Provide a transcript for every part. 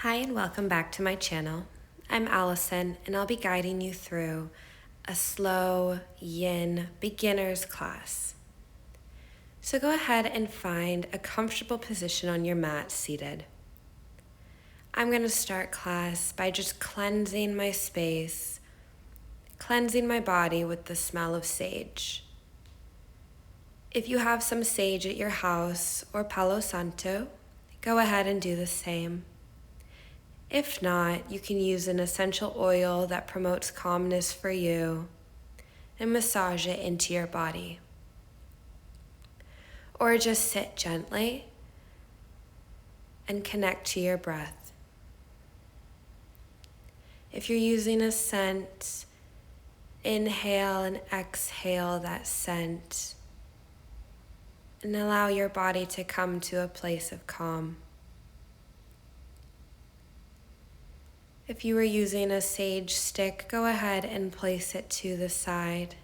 Hi and welcome back to my channel. I'm Allison and I'll be guiding you through a slow yin beginner's class. So go ahead and find a comfortable position on your mat seated. I'm going to start class by just cleansing my space, cleansing my body with the smell of sage. If you have some sage at your house or Palo Santo, go ahead and do the same. If not, you can use an essential oil that promotes calmness for you and massage it into your body. Or just sit gently and connect to your breath. If you're using a scent, inhale and exhale that scent and allow your body to come to a place of calm. If you were using a sage stick, go ahead and place it to the side.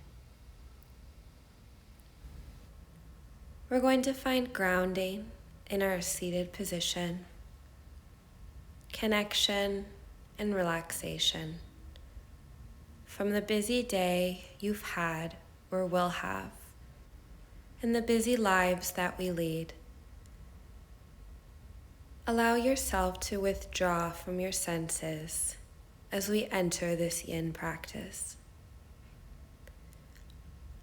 We're going to find grounding in our seated position, connection, and relaxation from the busy day you've had or will have, and the busy lives that we lead. Allow yourself to withdraw from your senses as we enter this yin practice.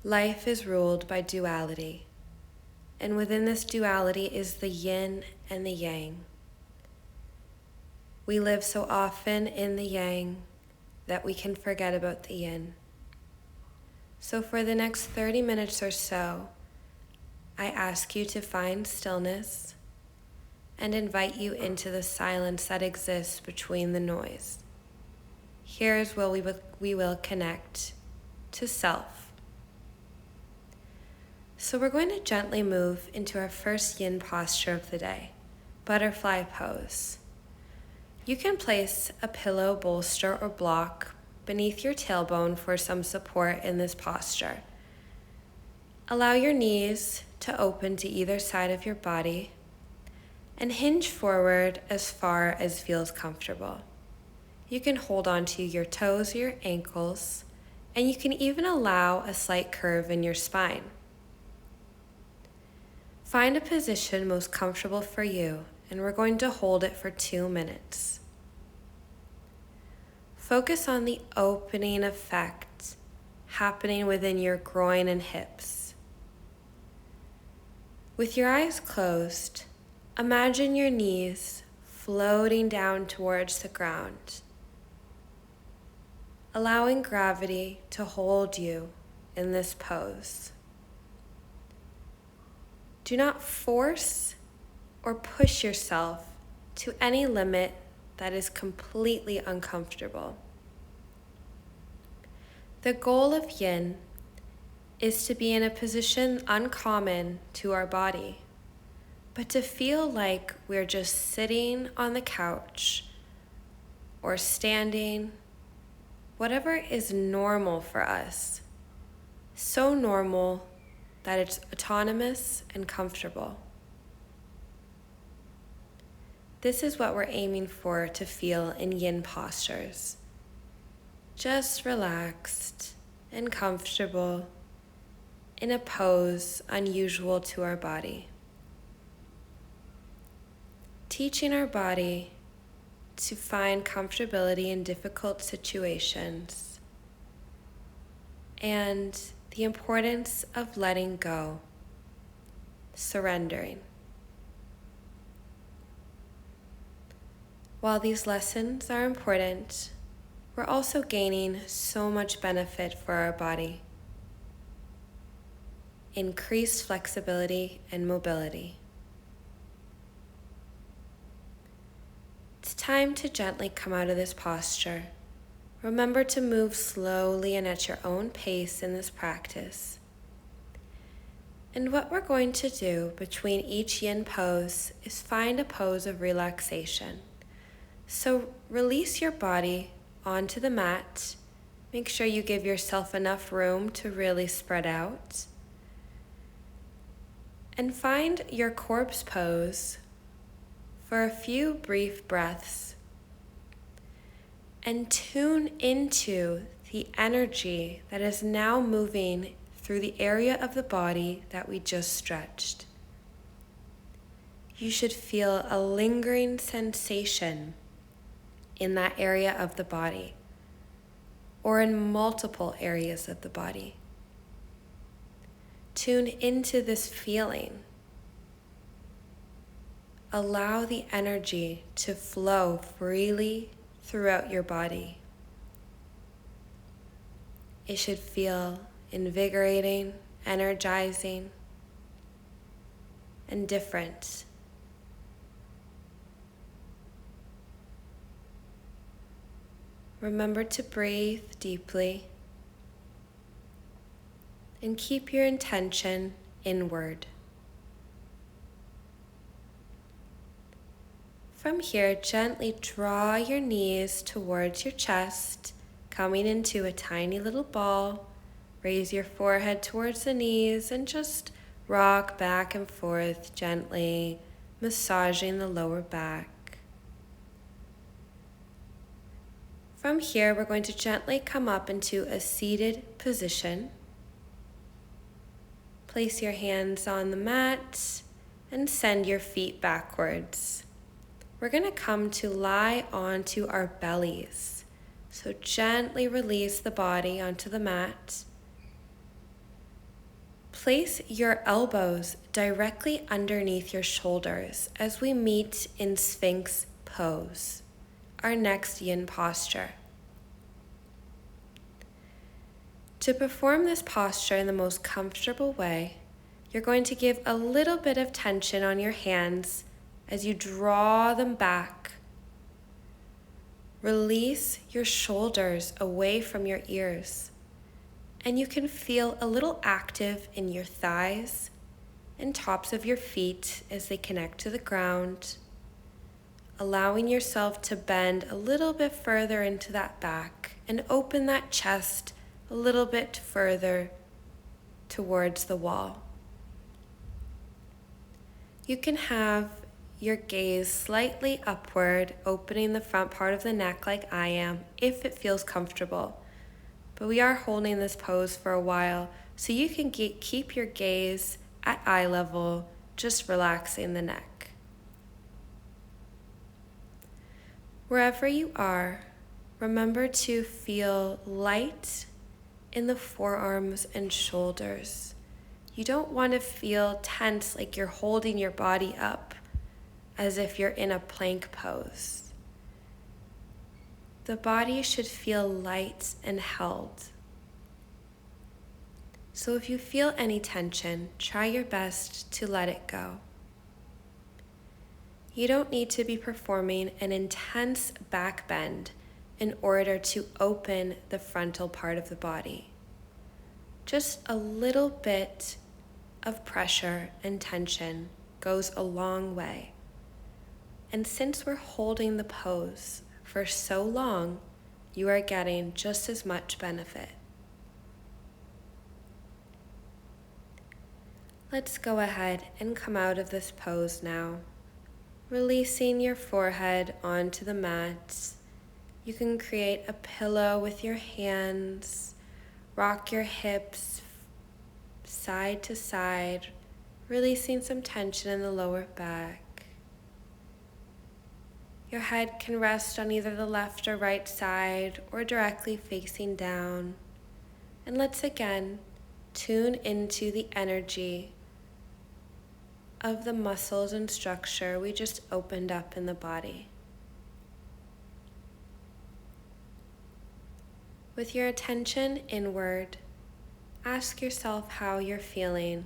Life is ruled by duality, and within this duality is the yin and the yang. We live so often in the yang that we can forget about the yin. So for the next 30 minutes or so, I ask you to find stillness and invite you into the silence that exists between the noise. Here is where we will connect to self. So we're going to gently move into our first yin posture of the day, butterfly pose. You can place a pillow, bolster, or block beneath your tailbone for some support in this posture. Allow your knees to open to either side of your body and hinge forward as far as feels comfortable. You can hold on to your toes or your ankles, and you can even allow a slight curve in your spine. Find a position most comfortable for you, and we're going to hold it for 2 minutes. Focus on the opening effect happening within your groin and hips. With your eyes closed, imagine your knees floating down towards the ground, allowing gravity to hold you in this pose. Do not force or push yourself to any limit that is completely uncomfortable. The goal of yin is to be in a position uncommon to our body, but to feel like we're just sitting on the couch or standing, whatever is normal for us, so normal that it's autonomous and comfortable. This is what we're aiming for to feel in yin postures. Just relaxed and comfortable in a pose unusual to our body. Teaching our body to find comfortability in difficult situations and the importance of letting go, surrendering. While these lessons are important, we're also gaining so much benefit for our body. Increased flexibility and mobility. It's time to gently come out of this posture. Remember to move slowly and at your own pace in this practice. And what we're going to do between each yin pose is find a pose of relaxation. So release your body onto the mat. Make sure you give yourself enough room to really spread out. And find your corpse pose for a few brief breaths and tune into the energy that is now moving through the area of the body that we just stretched. You should feel a lingering sensation in that area of the body, or in multiple areas of the body. Tune into this feeling. Allow the energy to flow freely throughout your body. It should feel invigorating, energizing, and different. Remember to breathe deeply and keep your intention inward. From here, gently draw your knees towards your chest, coming into a tiny little ball. Raise your forehead towards the knees and just rock back and forth gently, massaging the lower back. From here, we're going to gently come up into a seated position. Place your hands on the mat and send your feet backwards. We're going to come to lie onto our bellies. So gently release the body onto the mat. Place your elbows directly underneath your shoulders as we meet in Sphinx pose, our next yin posture. To perform this posture in the most comfortable way, you're going to give a little bit of tension on your hands as you draw them back. Release your shoulders away from your ears, and you can feel a little active in your thighs and tops of your feet as they connect to the ground, allowing yourself to bend a little bit further into that back and open that chest a little bit further towards the wall. You can have your gaze slightly upward, opening the front part of the neck like I am, if it feels comfortable. But we are holding this pose for a while, so you can keep your gaze at eye level, just relaxing the neck. Wherever you are, remember to feel light in the forearms and shoulders. You don't want to feel tense like you're holding your body up as if you're in a plank pose. The body should feel light and held. So if you feel any tension, try your best to let it go. You don't need to be performing an intense back bend in order to open the frontal part of the body. Just a little bit of pressure and tension goes a long way. And since we're holding the pose for so long, you are getting just as much benefit. Let's go ahead and come out of this pose now, releasing your forehead onto the mat. You can create a pillow with your hands, rock your hips side to side, releasing some tension in the lower back. Your head can rest on either the left or right side or directly facing down. And let's again tune into the energy of the muscles and structure we just opened up in the body. With your attention inward, ask yourself how you're feeling.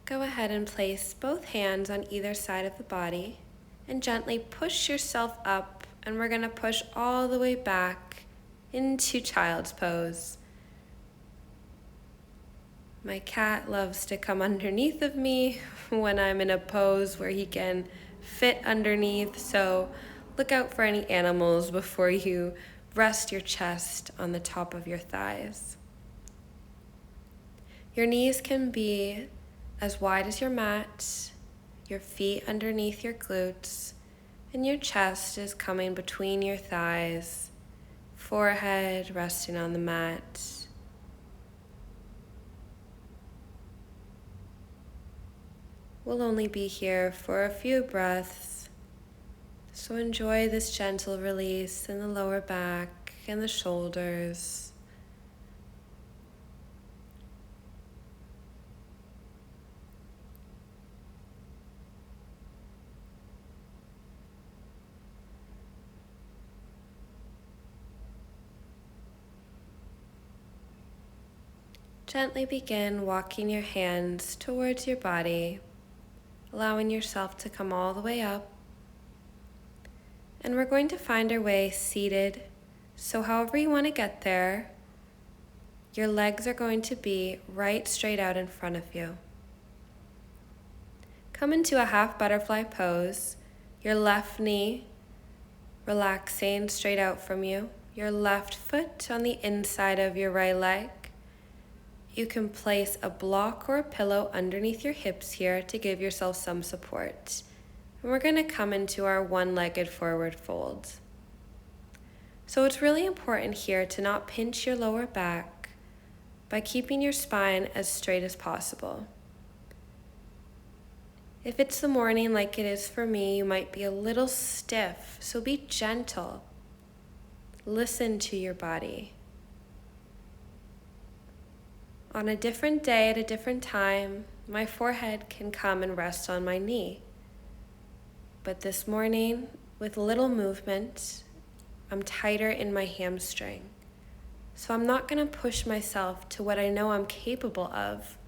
Go ahead and place both hands on either side of the body and gently push yourself up, and we're going to push all the way back into child's pose. My cat loves to come underneath of me when I'm in a pose where he can fit underneath, so look out for any animals before you rest your chest on the top of your thighs. Your knees can be as wide as your mat. your feet underneath your glutes, and your chest is coming between your thighs, forehead resting on the mat. We'll only be here for a few breaths, so enjoy this gentle release in the lower back and the shoulders. Gently begin walking your hands towards your body, allowing yourself to come all the way up. And we're going to find our way seated. So however you want to get there, your legs are going to be right straight out in front of you. Come into a half butterfly pose, your left knee relaxing straight out from you, your left foot on the inside of your right leg. You can place a block or a pillow underneath your hips here to give yourself some support. And we're going to come into our one-legged forward fold. So it's really important here to not pinch your lower back by keeping your spine as straight as possible. If it's the morning like it is for me, you might be a little stiff, so be gentle. Listen to your body. On a different day at a different time, my forehead can come and rest on my knee. But this morning, with little movement, I'm tighter in my hamstring. So I'm not going to push myself to what I know I'm capable of,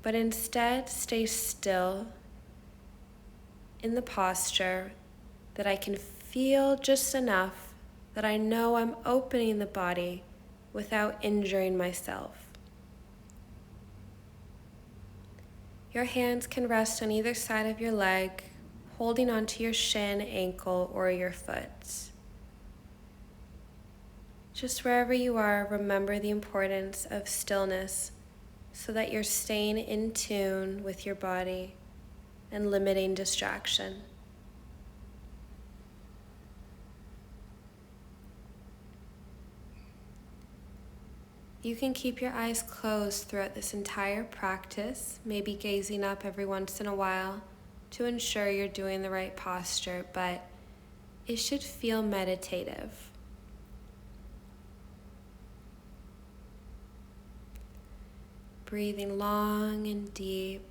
but instead stay still in the posture that I can feel just enough that I know I'm opening the body without injuring myself. Your hands can rest on either side of your leg, holding onto your shin, ankle, or your foot. Just wherever you are, remember the importance of stillness so that you're staying in tune with your body and limiting distraction. You can keep your eyes closed throughout this entire practice, maybe gazing up every once in a while to ensure you're doing the right posture, but it should feel meditative. Breathing long and deep.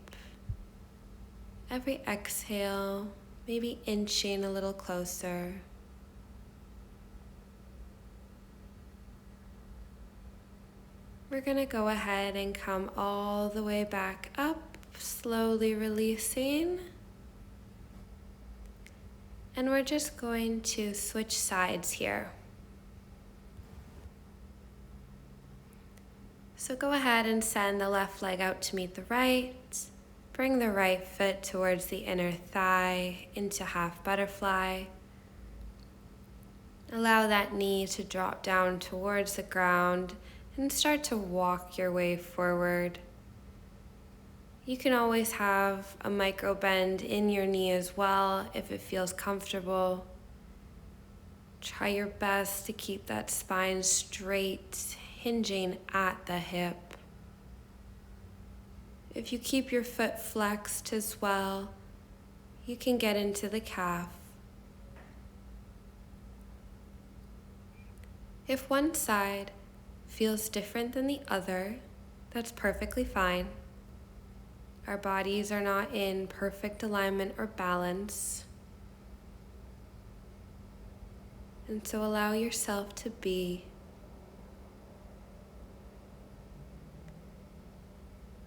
Every exhale, maybe inching a little closer. We're going to go ahead and come all the way back up, slowly releasing. And we're just going to switch sides here. So go ahead and send the left leg out to meet the right. Bring the right foot towards the inner thigh into half butterfly. Allow that knee to drop down towards the ground and start to walk your way forward. You can always have a micro bend in your knee as well if it feels comfortable. Try your best to keep that spine straight, hinging at the hip. If you keep your foot flexed as well, you can get into the calf. If one side feels different than the other, that's perfectly fine. Our bodies are not in perfect alignment or balance. And so allow yourself to be.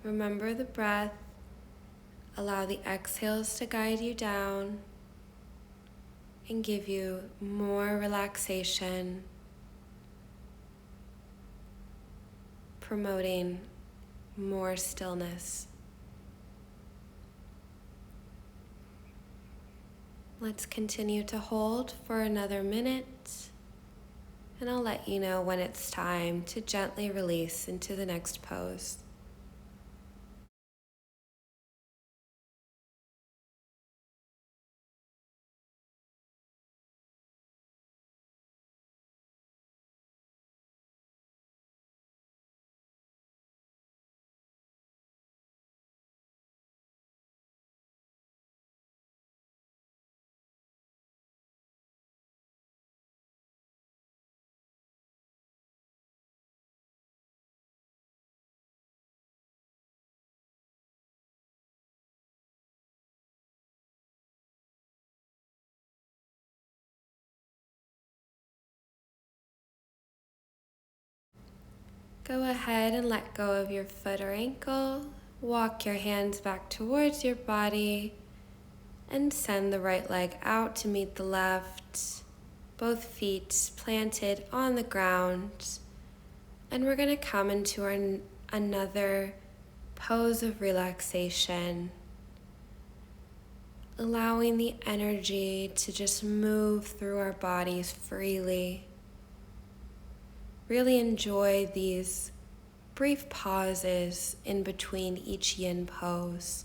Remember the breath. Allow the exhales to guide you down and give you more relaxation, promoting more stillness. Let's continue to hold for another minute, and I'll let you know when it's time to gently release into the next pose. Go ahead and let go of your foot or ankle. Walk your hands back towards your body and send the right leg out to meet the left. Both feet planted on the ground. And we're going to come into another pose of relaxation, allowing the energy to just move through our bodies freely. Really enjoy these brief pauses in between each yin pose.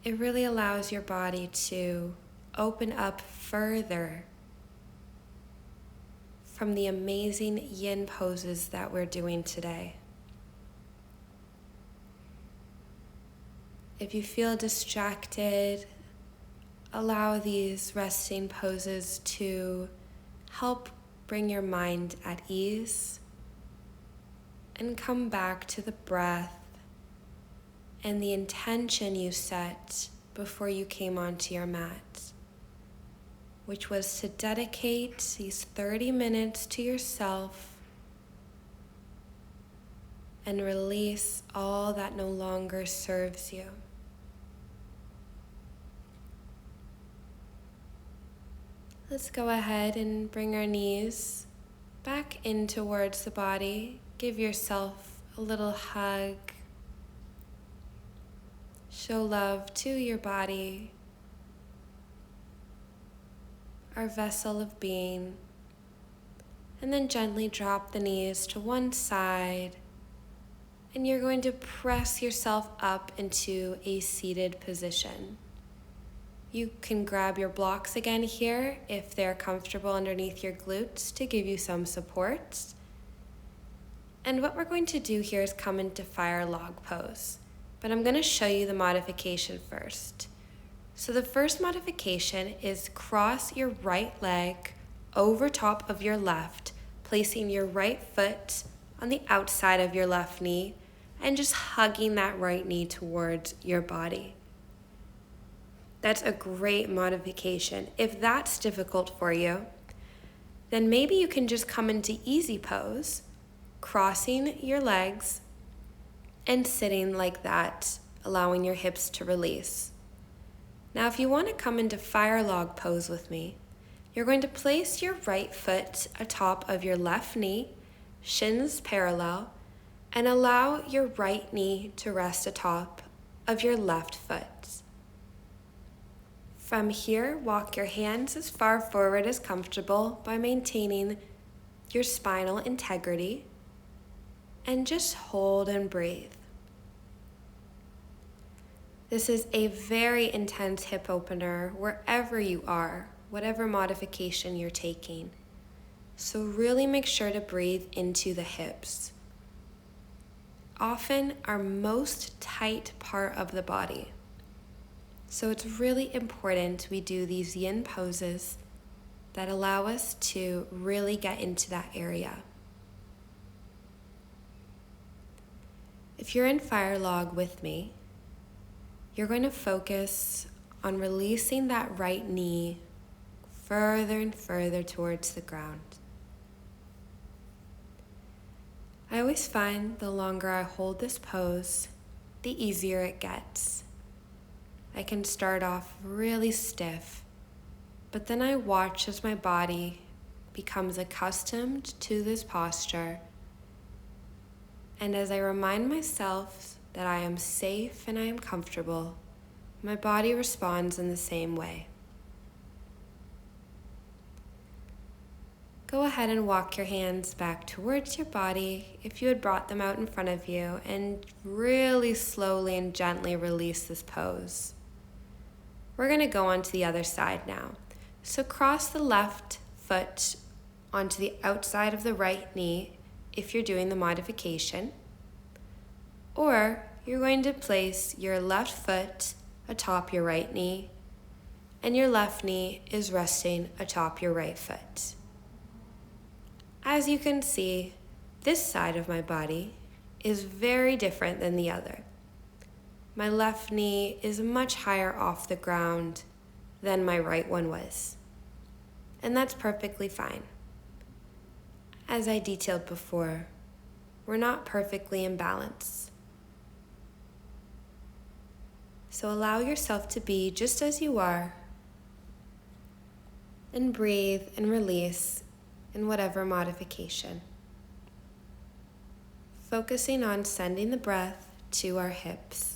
It really allows your body to open up further from the amazing yin poses that we're doing today. If you feel distracted, allow these resting poses to help bring your mind at ease and come back to the breath and the intention you set before you came onto your mat, which was to dedicate these 30 minutes to yourself and release all that no longer serves you. Let's go ahead and bring our knees back in towards the body. Give yourself a little hug. Show love to your body, our vessel of being, and then gently drop the knees to one side, and you're going to press yourself up into a seated position. You can grab your blocks again here if they're comfortable underneath your glutes to give you some support. And what we're going to do here is come into fire log pose, but I'm going to show you the modification first. So the first modification is cross your right leg over top of your left, placing your right foot on the outside of your left knee and just hugging that right knee towards your body. That's a great modification. If that's difficult for you, then maybe you can just come into easy pose, crossing your legs and sitting like that, allowing your hips to release. Now, if you want to come into fire log pose with me, you're going to place your right foot atop of your left knee, shins parallel, and allow your right knee to rest atop of your left foot. From here, walk your hands as far forward as comfortable by maintaining your spinal integrity, and just hold and breathe. This is a very intense hip opener wherever you are, whatever modification you're taking. So really make sure to breathe into the hips. Often our most tight part of the body. So it's really important we do these yin poses that allow us to really get into that area. If you're in fire log with me, you're going to focus on releasing that right knee further and further towards the ground. I always find the longer I hold this pose, the easier it gets. I can start off really stiff, but then I watch as my body becomes accustomed to this posture. And as I remind myself that I am safe and I am comfortable, my body responds in the same way. Go ahead and walk your hands back towards your body if you had brought them out in front of you, and really slowly and gently release this pose. We're going to go on to the other side now. So cross the left foot onto the outside of the right knee if you're doing the modification, or you're going to place your left foot atop your right knee and your left knee is resting atop your right foot. As you can see, this side of my body is very different than the other. My left knee is much higher off the ground than my right one was, and that's perfectly fine. As I detailed before, we're not perfectly in balance. So allow yourself to be just as you are, and breathe and release in whatever modification. Focusing on sending the breath to our hips.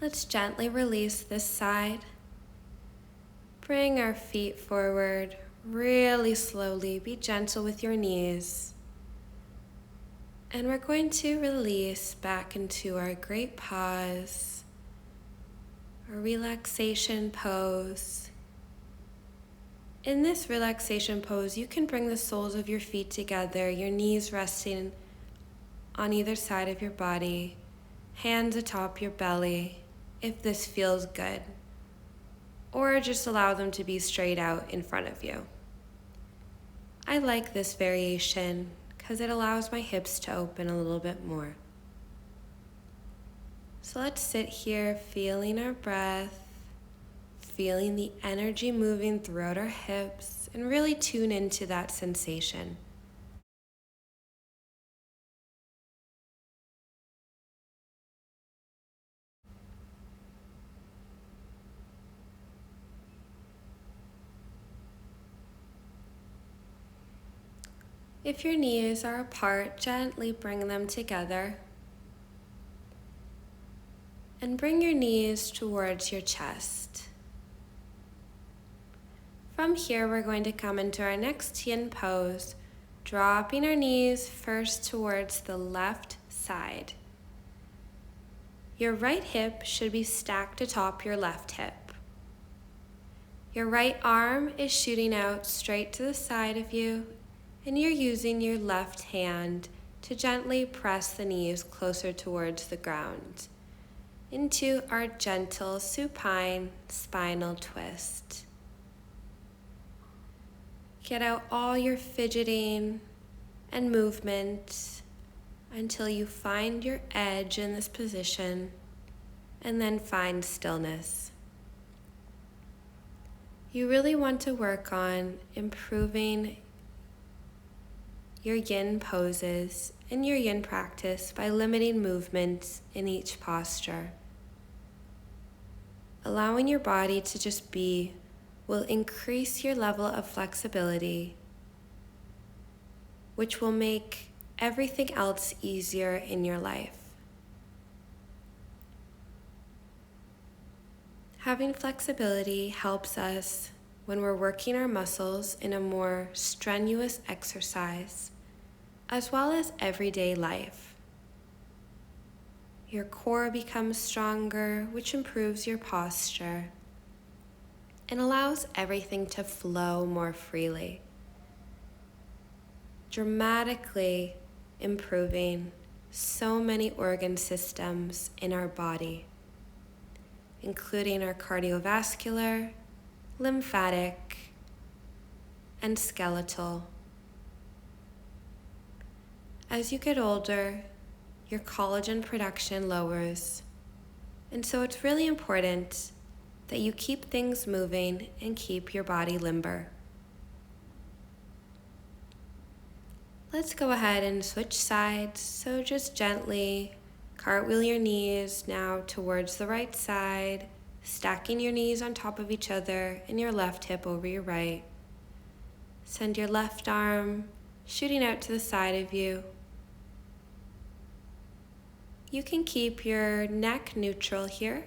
Let's gently release this side. Bring our feet forward really slowly. Be gentle with your knees. And we're going to release back into our great pause, our relaxation pose. In this relaxation pose, you can bring the soles of your feet together, your knees resting on either side of your body, hands atop your belly, if this feels good. Or just allow them to be straight out in front of you. I like this variation because it allows my hips to open a little bit more. So let's sit here feeling our breath, feeling the energy moving throughout our hips, and really tune into that sensation. If your knees are apart, gently bring them together. And bring your knees towards your chest. From here, we're going to come into our next yin pose, dropping our knees first towards the left side. Your right hip should be stacked atop your left hip. Your right arm is shooting out straight to the side of you, and you're using your left hand to gently press the knees closer towards the ground into our gentle supine spinal twist. Get out all your fidgeting and movement until you find your edge in this position, and then find stillness. You really want to work on improving your yin poses and your yin practice by limiting movements in each posture. Allowing your body to just be will increase your level of flexibility, which will make everything else easier in your life. Having flexibility helps us when we're working our muscles in a more strenuous exercise, as well as everyday life. Your core becomes stronger, which improves your posture and allows everything to flow more freely, dramatically improving so many organ systems in our body, including our cardiovascular, lymphatic, and skeletal. As you get older, your collagen production lowers, and so it's really important that you keep things moving and keep your body limber. Let's go ahead and switch sides, so just gently Cartwheel your knees now towards the right side, stacking your knees on top of each other and your left hip over your right. Send your left arm shooting out to the side of you. You can keep your neck neutral here,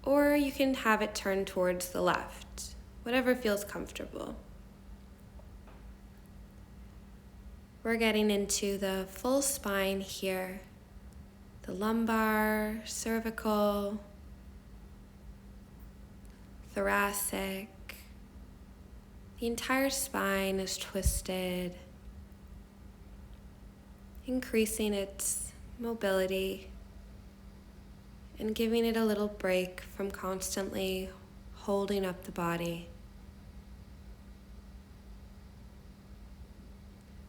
or you can have it turned towards the left, whatever feels comfortable. We're getting into the full spine here, the lumbar, cervical, thoracic. The entire spine is twisted, increasing its mobility and giving it a little break from constantly holding up the body.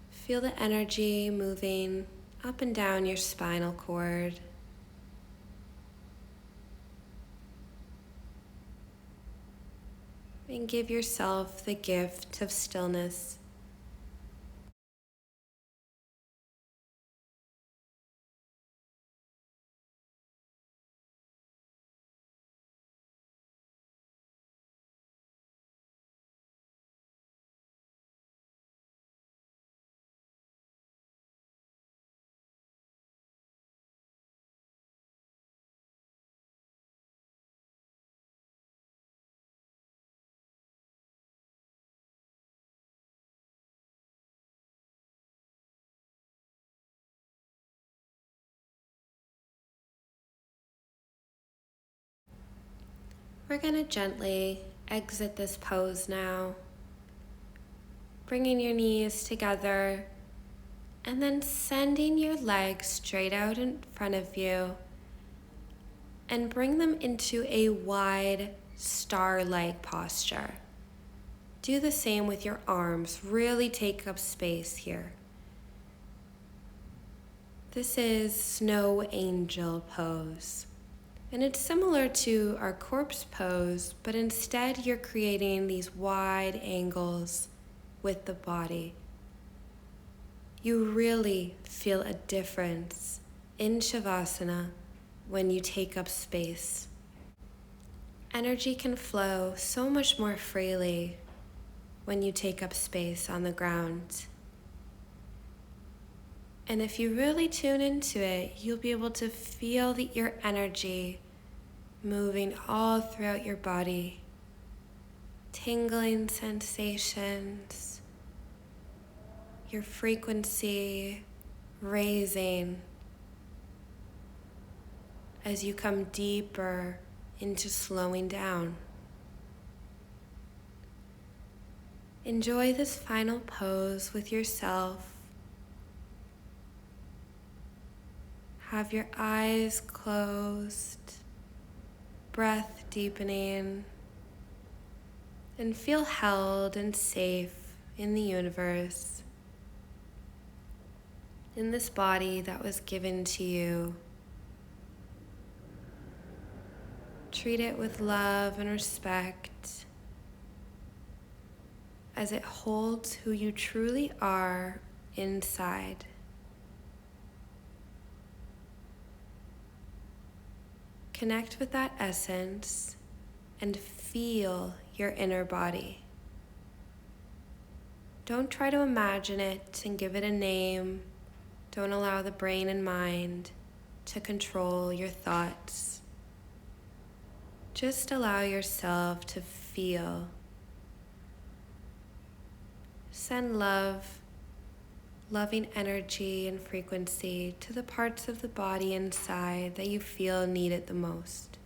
Feel the energy moving up and down your spinal cord. And give yourself the gift of stillness. We're going to gently exit this pose now, bringing your knees together and then sending your legs straight out in front of you and bring them into a wide star-like posture. Do the same with your arms. Really take up space here. This is snow angel pose. And it's similar to our corpse pose, but instead you're creating these wide angles with the body. You really feel a difference in Shavasana when you take up space. Energy can flow so much more freely when you take up space on the ground. And if you really tune into it, you'll be able to feel your energy moving all throughout your body. Tingling sensations, your frequency raising as you come deeper into slowing down. Enjoy this final pose with yourself. Have your eyes closed, breath deepening, and feel held and safe in the universe, in this body that was given to you. Treat it with love and respect as it holds who you truly are inside. Connect with that essence and feel your inner body. Don't try to imagine it and give it a name. Don't allow the brain and mind to control your thoughts. Just allow yourself to feel. Send love, loving energy and frequency to the parts of the body inside that you feel need it the most.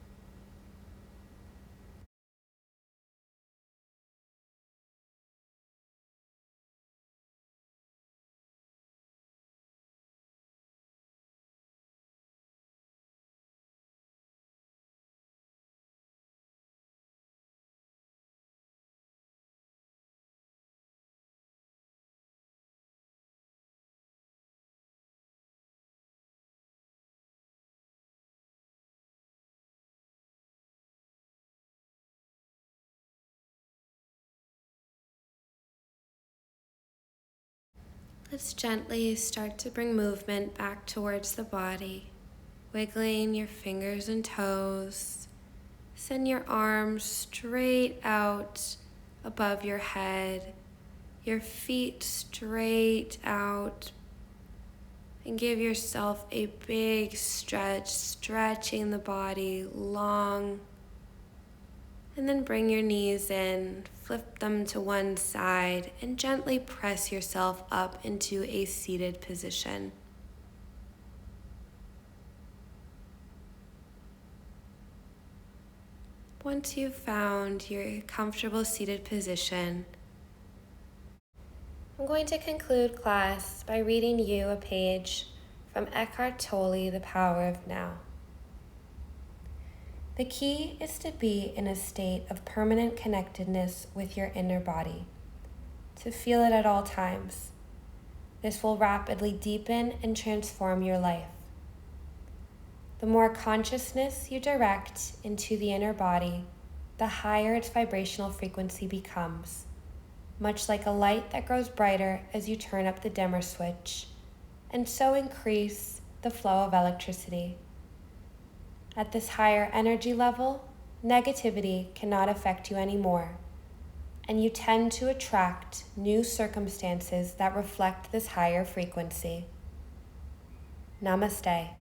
Let's gently start to bring movement back towards the body. wiggling your fingers and toes. Send your arms straight out above your head, your feet straight out, and give yourself a big stretch, stretching the body long. And then bring your knees in, flip them to one side, and gently press yourself up into a seated position. Once you've found your comfortable seated position, I'm going to conclude class by reading you a page from Eckhart Tolle, The Power of Now. The key is to be in a state of permanent connectedness with your inner body, to feel it at all times. This will rapidly deepen and transform your life. The more consciousness you direct into the inner body, the higher its vibrational frequency becomes, much like a light that grows brighter as you turn up the dimmer switch, and so increase the flow of electricity. At this higher energy level, negativity cannot affect you anymore, and you tend to attract new circumstances that reflect this higher frequency. Namaste.